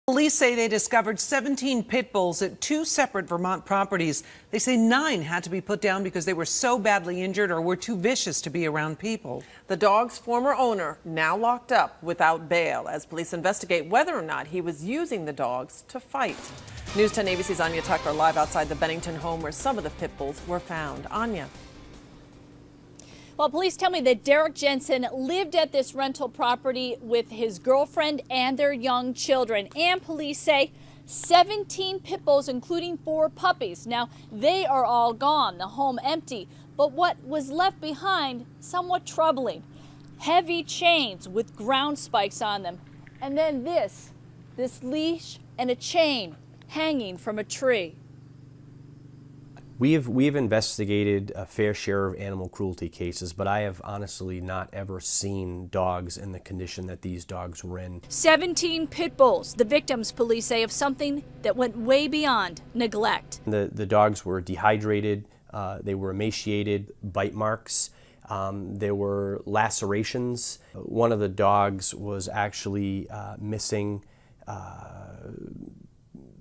Police say they discovered 17 pit bulls at 2 separate Vermont properties. They say 9 had to be put down because they were so badly injured or were too vicious to be around people. The dog's former owner now locked up without bail as police investigate whether or not he was using the dogs to fight. News 10 ABC's Anya Tucker live outside the Bennington home where some of the pit bulls were found. Anya. Well, police tell me that Derek Jensen lived at this rental property with his girlfriend and their young children. And police say 17 pit bulls, including 4 puppies. Now, they are all gone, the home empty. But what was left behind, somewhat troubling. Heavy chains with ground spikes on them. And then this leash and a chain hanging from a tree. We've investigated a fair share of animal cruelty cases, but I have honestly not ever seen dogs in the condition that these dogs were in. 17 pit bulls, the victims, police say, of something that went way beyond neglect. The dogs were dehydrated, they were emaciated, bite marks, there were lacerations. One of the dogs was actually missing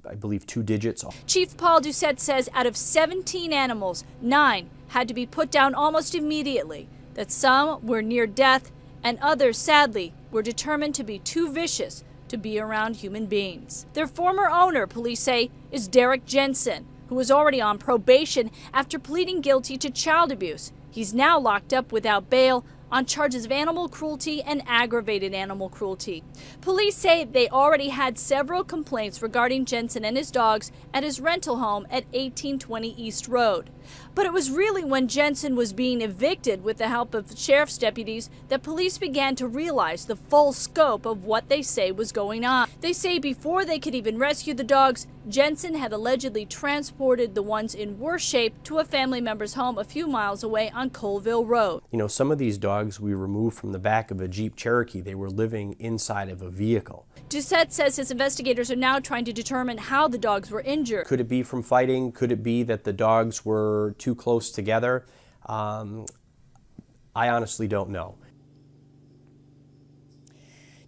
I believe 2 digits. Chief Paul Doucette says out of 17 animals, 9 had to be put down almost immediately, that some were near death and others, sadly, were determined to be too vicious to be around human beings. Their former owner, police say, is Derek Jensen, who was already on probation after pleading guilty to child abuse. He's now locked up without bail on charges of animal cruelty and aggravated animal cruelty. Police say they already had several complaints regarding Jensen and his dogs at his rental home at 1820 East Road. But it was really when Jensen was being evicted with the help of sheriff's deputies that police began to realize the full scope of what they say was going on. They say before they could even rescue the dogs, Jensen had allegedly transported the ones in worse shape to a family member's home a few miles away on Colville Road. You know, some of these dogs we removed from the back of a Jeep Cherokee. They were living inside of a vehicle. Doucette says his investigators are now trying to determine how the dogs were injured. Could it be from fighting? Could it be that the dogs were too close together? I honestly don't know.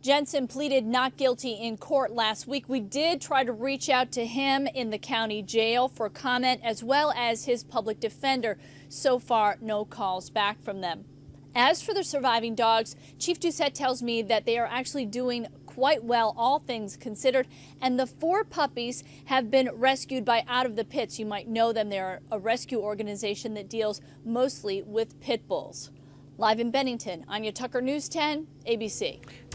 Jensen pleaded not guilty in court last week. We did try to reach out to him in the county jail for comment, as well as his public defender. So far, no calls back from them. As for the surviving dogs, Chief Doucette tells me that they are actually doing quite well, all things considered, and the 4 puppies have been rescued by Out of the Pits. You might know them. They're a rescue organization that deals mostly with pit bulls. Live in Bennington, Anya Tucker, News 10, ABC.